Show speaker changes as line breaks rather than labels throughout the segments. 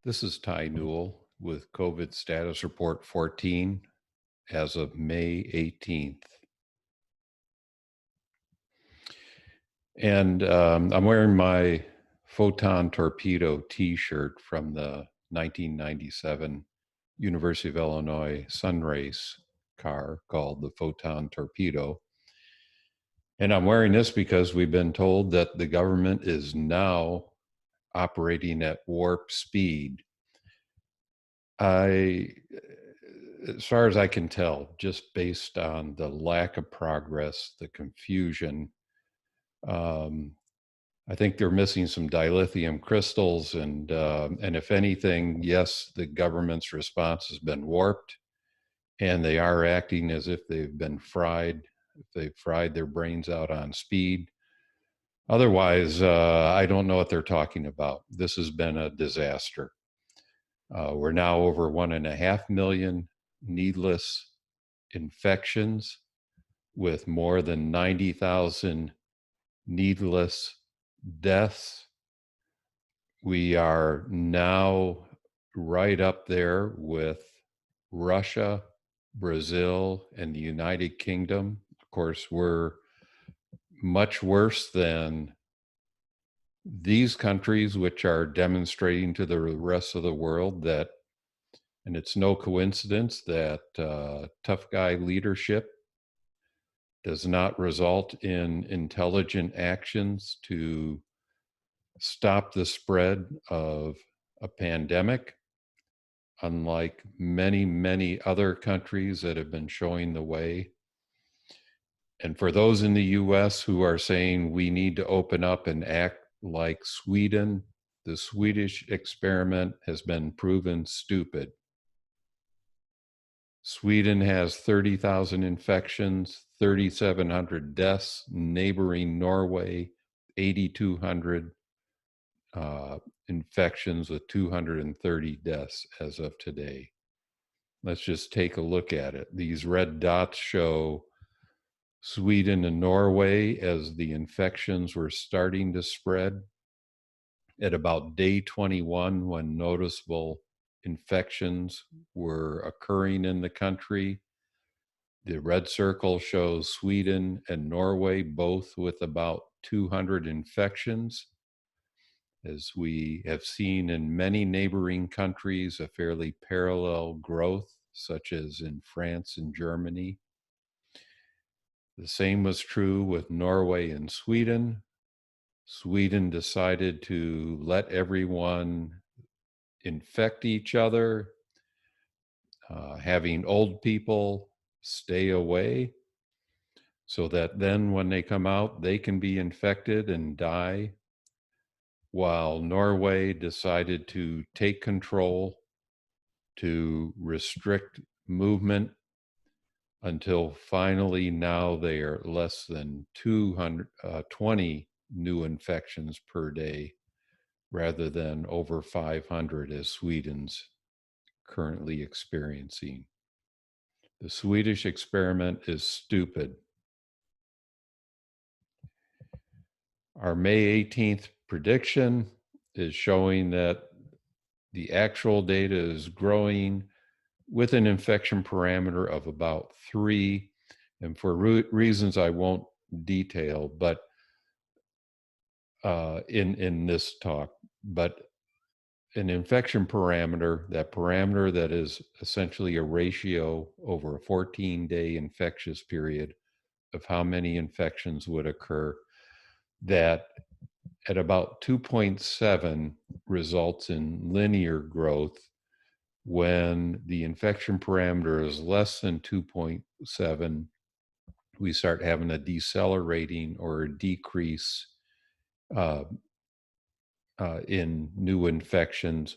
This is Ty Newell with COVID status report 14 as of May 18th. And I'm wearing my Photon Torpedo t-shirt from the 1997 University of Illinois Sunrace car called the Photon Torpedo. And I'm wearing this because we've been told that the government is now operating at warp speed. As far as I can tell, just based on the lack of progress, the confusion, um, I think they're missing some dilithium crystals, and if anything, yes, the government's response has been warped, and they are acting as if they've been fried. If they've fried their brains out on speed. Otherwise, I don't know what they're talking about. This has been a disaster. We're now over 1.5 million needless infections with more than 90,000 needless deaths. We are now right up there with Russia, Brazil, and the United Kingdom. Of course, we're much worse than these countries, which are demonstrating to the rest of the world that, and it's no coincidence that tough guy leadership does not result in intelligent actions to stop the spread of a pandemic, unlike many, many other countries that have been showing the way. And for those in the US who are saying we need to open up and act like Sweden, the Swedish experiment has been proven stupid. Sweden has 30,000 infections, 3,700 deaths. Neighboring Norway, 8,200 infections with 230 deaths as of today. Let's just take a look at it. These red dots show Sweden and Norway as the infections were starting to spread. At about day 21, when noticeable infections were occurring in the country, the red circle shows Sweden and Norway both with about 200 infections. As we have seen in many neighboring countries, a fairly parallel growth, such as in France and Germany. The same was true with Norway and Sweden. Sweden decided to let everyone infect each other, having old people stay away, so that then when they come out, they can be infected and die, while Norway decided to take control, to restrict movement until finally now they are less than 220 new infections per day, rather than over 500 as Sweden's currently experiencing. The Swedish experiment is stupid. Our May 18th prediction is showing that the actual data is growing with an infection parameter of about 3. And for reasons I won't detail, but in this talk, but an infection parameter, that parameter that is essentially a ratio over a 14-day infectious period of how many infections would occur, that at about 2.7 results in linear growth. When the infection parameter is less than 2.7, we start having a decelerating or a decrease uh, in new infections,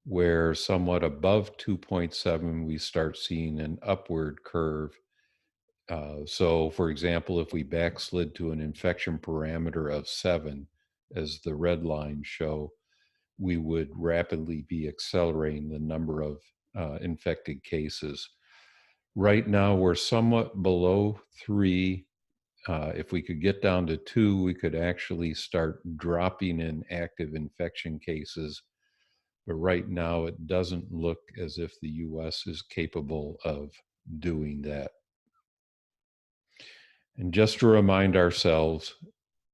where somewhat above 2.7, we start seeing an upward curve. So, for example, if we backslid to an infection parameter of 7, as the red lines show, we would rapidly be accelerating the number of infected cases. Right now, we're somewhat below 3. If we could get down to 2, we could actually start dropping in active infection cases. But right now, it doesn't look as if the US is capable of doing that. And just to remind ourselves,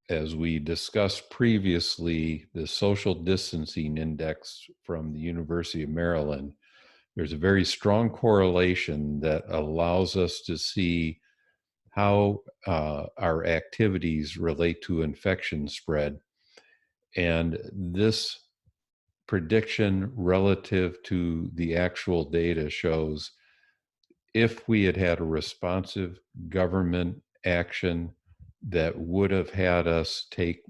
as we discussed previously, the social distancing index from the University of Maryland, there's a very strong correlation that allows us to see how our activities relate to infection spread. And this prediction relative to the actual data shows if we had had a responsive government action that would have had us take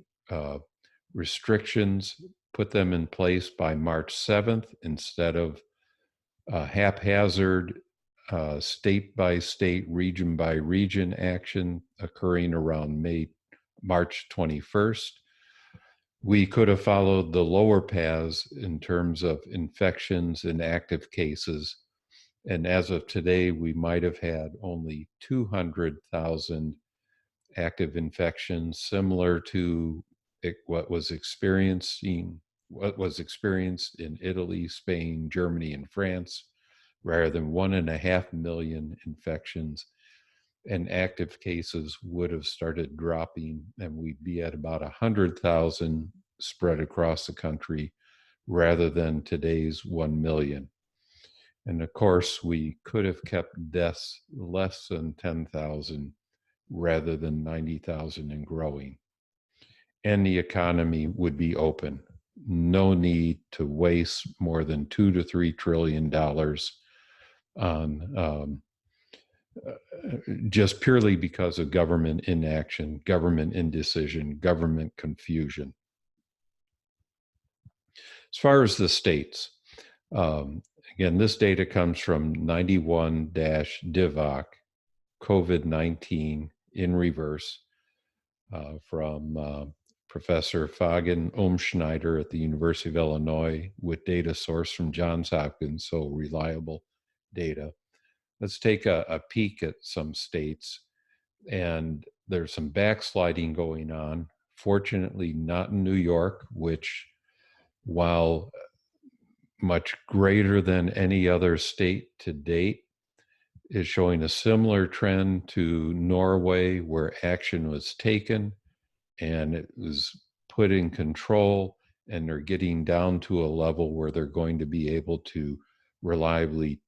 restrictions, put them in place by March 7th instead of haphazard state by state, region by region action occurring around March 21st. We could have followed the lower paths in terms of infections and active cases. And as of today, we might have had only 200,000 active infections, similar to what was experienced in Italy, Spain, Germany, and France, rather than 1.5 million infections. And active cases would have started dropping, and we'd be at about 100,000 spread across the country rather than today's 1 million. And of course, we could have kept deaths less than 10,000 rather than 90,000 and growing. And the economy would be open. No need to waste more than $2 to $3 trillion on just purely because of government inaction, government indecision, government confusion. As far as the states, again, this data comes from 91-DIVOC, COVID-19 in reverse, from Professor Fagen Umschneider at the University of Illinois with data sourced from Johns Hopkins, so reliable data. Let's take a peek at some states, and there's some backsliding going on. Fortunately, not in New York, which, while much greater than any other state to date, is showing a similar trend to Norway, where action was taken and it was put in control, and they're getting down to a level where they're going to be able to reliably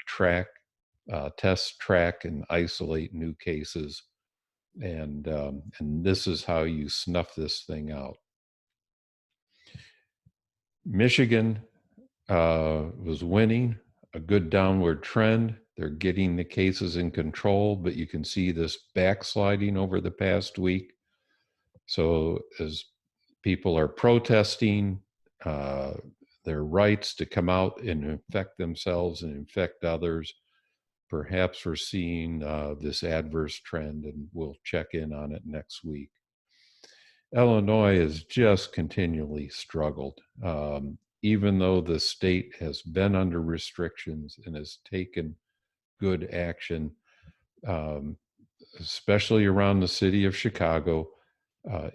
test, track, and isolate new cases. And this is how you snuff this thing out. Michigan was winning, a good downward trend. They're getting the cases in control, but you can see this backsliding over the past week. So as people are protesting their rights to come out and infect themselves and infect others, perhaps we're seeing this adverse trend, and we'll check in on it next week. Illinois has just continually struggled. Even though the state has been under restrictions and has taken good action, especially around the city of Chicago,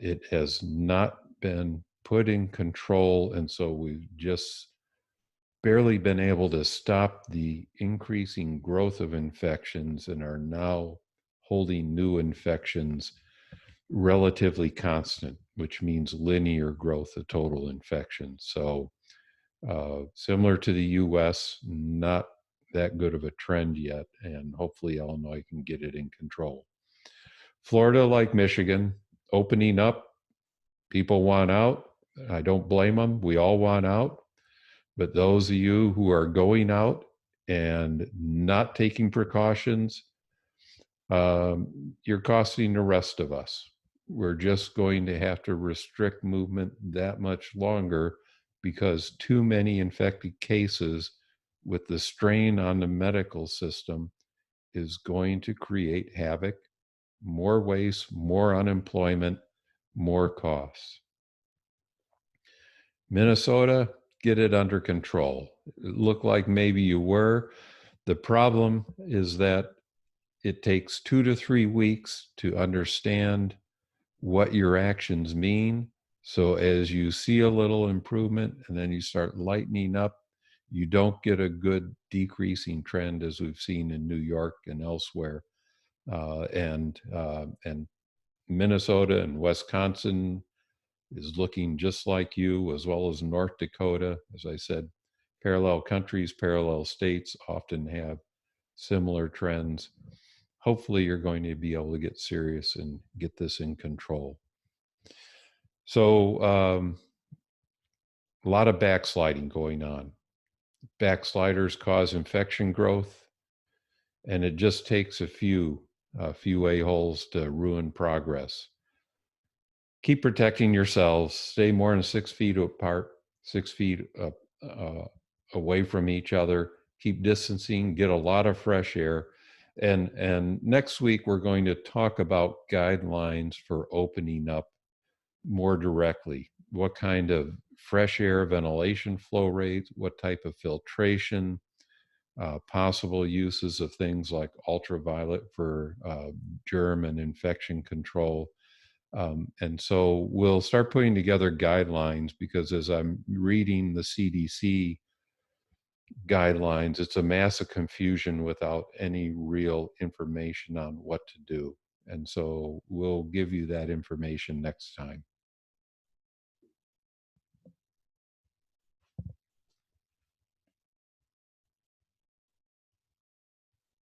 it has not been put in control. And so we've just barely been able to stop the increasing growth of infections and are now holding new infections relatively constant, which means linear growth of total infections. So similar to the US, not that good of a trend yet, and hopefully Illinois can get it in control. Florida, like Michigan, opening up, people want out. I don't blame them. We all want out. But those of you who are going out and not taking precautions, you're costing the rest of us. We're just going to have to restrict movement that much longer because too many infected cases with the strain on the medical system is going to create havoc, more waste, more unemployment, more costs. Minnesota, get it under control. It looked like maybe you were. The problem is that it takes 2 to 3 weeks to understand what your actions mean. So as you see a little improvement and then you start lightening up, You don't get a good decreasing trend as we've seen in New York and elsewhere, and Minnesota and Wisconsin is looking just like you, as well as North Dakota. As I said, parallel countries, parallel states often have similar trends. Hopefully, you're going to be able to get serious and get this in control. So, a lot of backsliding going on. Backsliders cause infection growth, and it just takes a few a-holes to ruin progress. Keep protecting yourselves. Stay more than 6 feet apart, 6 feet uh, away from each other. Keep distancing. Get a lot of fresh air. And next week we're going to talk about guidelines for opening up more directly. What kind of fresh air ventilation flow rate? What type of filtration? Possible uses of things like ultraviolet for germ and infection control. And so we'll start putting together guidelines, because as I'm reading the CDC guidelines, it's a mass of confusion without any real information on what to do. And so we'll give you that information next time.